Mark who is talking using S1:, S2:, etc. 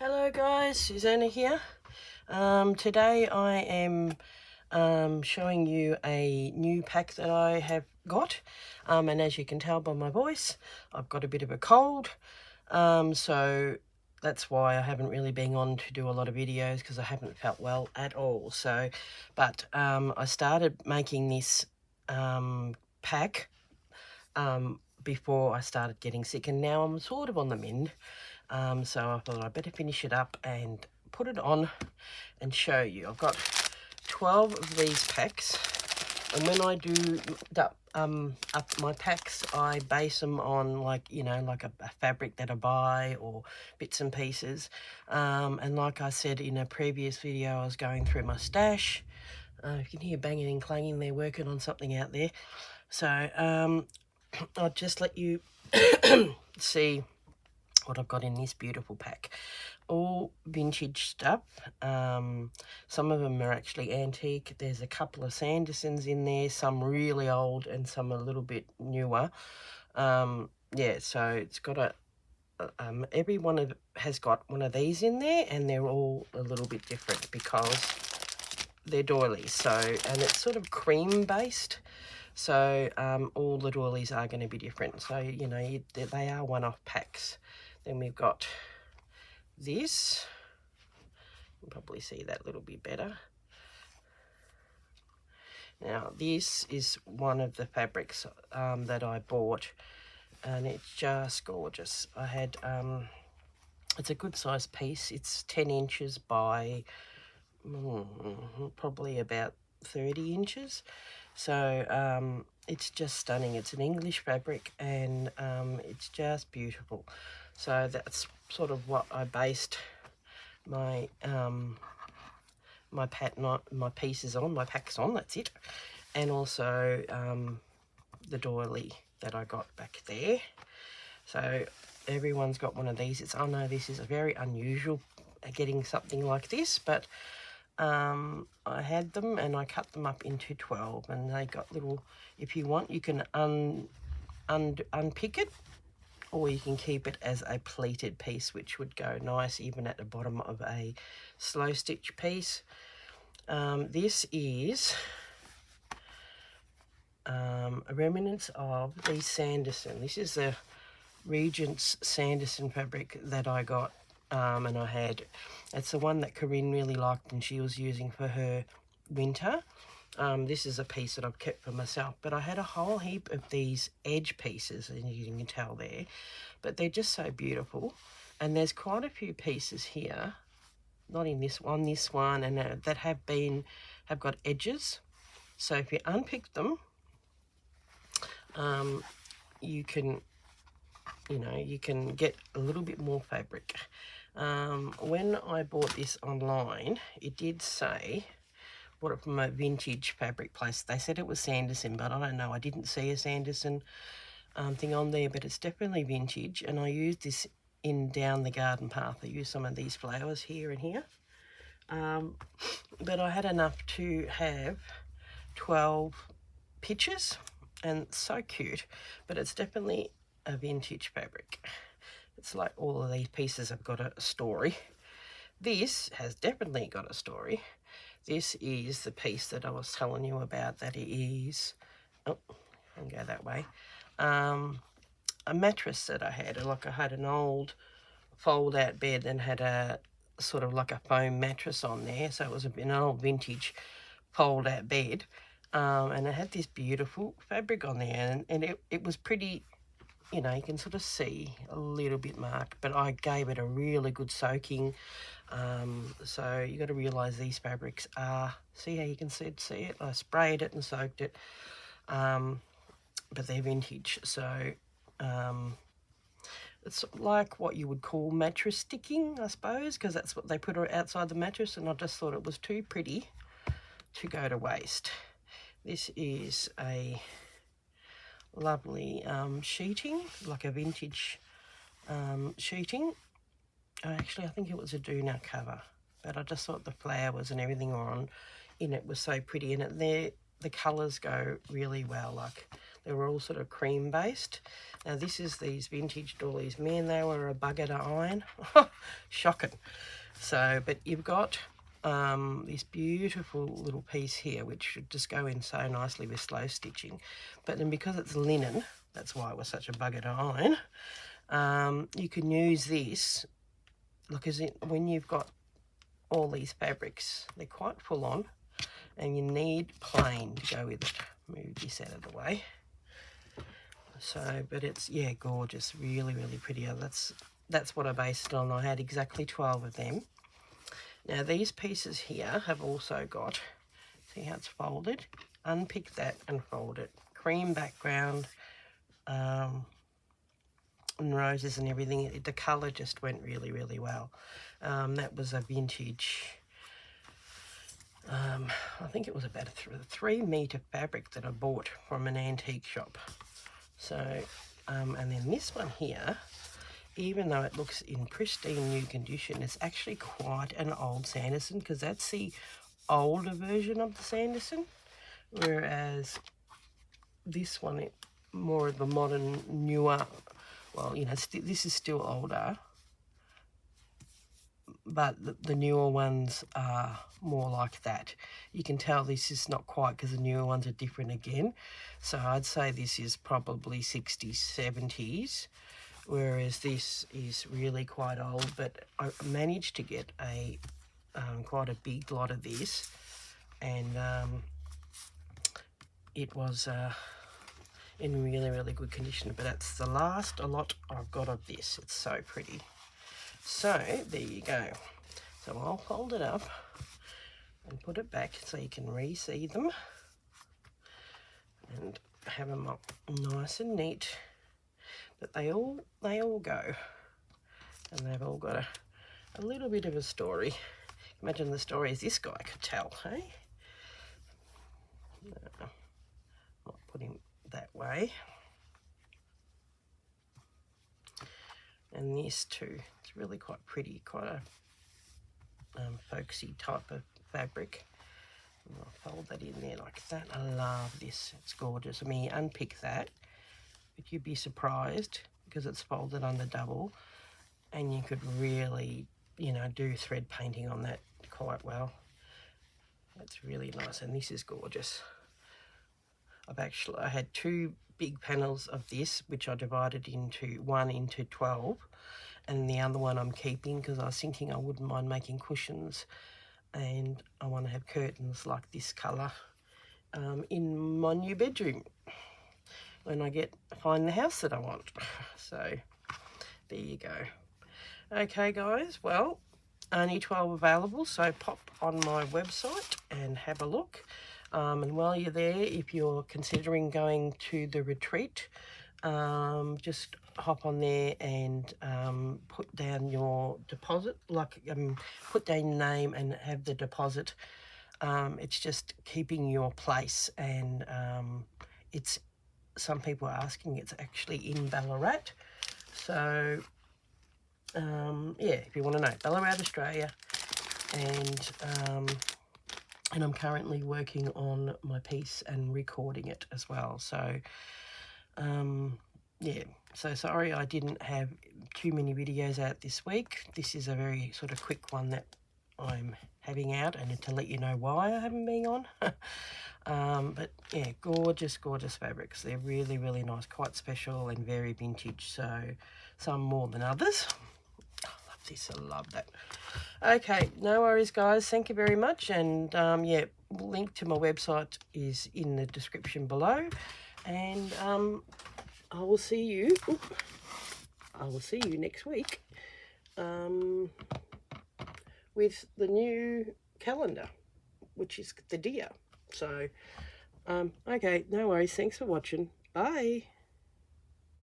S1: Hello guys, Susanna here. Today I am showing you a new pack that I have got, and as you can tell by my voice, I've got a bit of a cold, so that's why I haven't really been on to do a lot of videos, because I haven't felt well at all. But I started making this pack before I started getting sick, and now I'm sort of on the mend. So I thought I'd better finish it up and put it on and show you. I've got 12 of these packs, and when I do up my packs, I base them on like a fabric that I buy or bits and pieces. And like I said in a previous video, I was going through my stash. You can hear banging and clanging, they're working on something out there. So I'll just let you see what I've got in this beautiful pack. All vintage stuff. Some of them are actually antique. There's a couple of Sandersons in there, some really old and some a little bit newer. Yeah, so it's got every one has got one of these in there, and they're all a little bit different because they're doilies. So, and it's sort of cream based. So all the doilies are going to be different. So, they are one-off packs. Then we've got this. You can probably see that a little bit better. Now, this is one of the fabrics that I bought, and it's just gorgeous. I had, it's a good size piece. It's 10 inches by probably about 30 inches. So it's just stunning. It's an English fabric, and it's just beautiful. So that's sort of what I based my my pieces on, my packs on. That's it. And also the doily that I got back there. So everyone's got one of these. I know this is a very unusual getting something like this, but I had them and I cut them up into 12, and they got little, if you want you can unpick it, or you can keep it as a pleated piece, which would go nice even at the bottom of a slow stitch piece. This is a remnants of the Sanderson. This is the Regent's Sanderson fabric that I got, and I had. It's the one that Corinne really liked and she was using for her winter. This is a piece that I've kept for myself, but I had a whole heap of these edge pieces, and you can tell there, but they're just so beautiful. And there's quite a few pieces here, not in this one, and that have got edges. So if you unpick them, you can get a little bit more fabric. When I bought this online, it did say, bought it from a vintage fabric place. They said it was Sanderson, but I don't know. I didn't see a Sanderson thing on there, but it's definitely vintage. And I used this in Down the Garden Path. I used some of these flowers here and here. But I had enough to have 12 pictures, and it's so cute. But it's definitely a vintage fabric. It's like all of these pieces have got a story. This has definitely got a story. This is the piece that I was telling you about, that it is, oh, I can go that way, a mattress that I had. Like I had an old fold-out bed and had a sort of like a foam mattress on there. So it was an old vintage fold-out bed, and it had this beautiful fabric on there, and it was pretty. You can sort of see a little bit marked, but I gave it a really good soaking. So you got to realise these fabrics are, see how you can see it? I sprayed it and soaked it, but they're vintage. So it's like what you would call mattress sticking, I suppose, because that's what they put outside the mattress, and I just thought it was too pretty to go to waste. This is a lovely sheeting, like a vintage sheeting. I think it was a doona cover, but I just thought the flowers and everything in it was so pretty, and the colours go really well. Like They were all sort of cream based. Now this is these vintage doilies. Man, they were a bugger to iron. Shocking. So, but you've got this beautiful little piece here, which should just go in so nicely with slow stitching. But then because it's linen, that's why it was such a bugger to iron. You can use this, because when you've got all these fabrics, they're quite full on, and you need plain to go with it. Move this out of the way. So, but it's, yeah, gorgeous, really, really pretty. That's what I based it on. I had exactly 12 of them. Now these pieces here have also got, see how it's folded? Unpick that and fold it. Cream background, and roses and everything. The colour just went really, really well. That was a vintage, I think it was about a 3 metre fabric that I bought from an antique shop. So, and then this one here, even though it looks in pristine new condition, it's actually quite an old Sanderson, because that's the older version of the Sanderson, whereas this one, more of a modern, newer, well, you know, this is still older, but the newer ones are more like that. You can tell this is not quite, because the newer ones are different again. So I'd say this is probably 60s, 70s, whereas this is really quite old. But I managed to get a quite a big lot of this, and it was in really, really good condition. But that's the last a lot I've got of this. It's so pretty. So there you go. So I'll fold it up and put it back so you can re-see them and have them up nice and neat. But they all go, and they've all got a little bit of a story. Imagine the stories this guy could tell, hey? No, I'll put him that way. And this too, it's really quite pretty, quite a folksy type of fabric. And I'll fold that in there like that. I love this, it's gorgeous. I mean, you unpick that, but you'd be surprised, because it's folded under double, and you could really, you know, do thread painting on that quite well. That's really nice, and this is gorgeous. I had 2 big panels of this, which I divided into 12, and the other one I'm keeping, because I was thinking I wouldn't mind making cushions, and I want to have curtains like this colour in my new bedroom when I find the house that I want. So there you go. Okay guys, well, only 12 available, so pop on my website and have a look. And while you're there, if you're considering going to the retreat, just hop on there and put down your deposit, put down your name and have the deposit. It's just keeping your place, and it's, some people are asking, it's actually in Ballarat. So yeah, if you want to know, Ballarat, Australia. And I'm currently working on my piece and recording it as well. So yeah, so sorry I didn't have too many videos out this week. This is a very sort of quick one that I'm having out, and to let you know why I haven't been on. But yeah, gorgeous, gorgeous fabrics. They're really, really nice, quite special and very vintage, so some more than others. I love this, I love that. Okay, no worries guys, thank you very much. And yeah, link to my website is in the description below, and I will see you next week with the new calendar, which is the deer. So okay, no worries, thanks for watching, bye.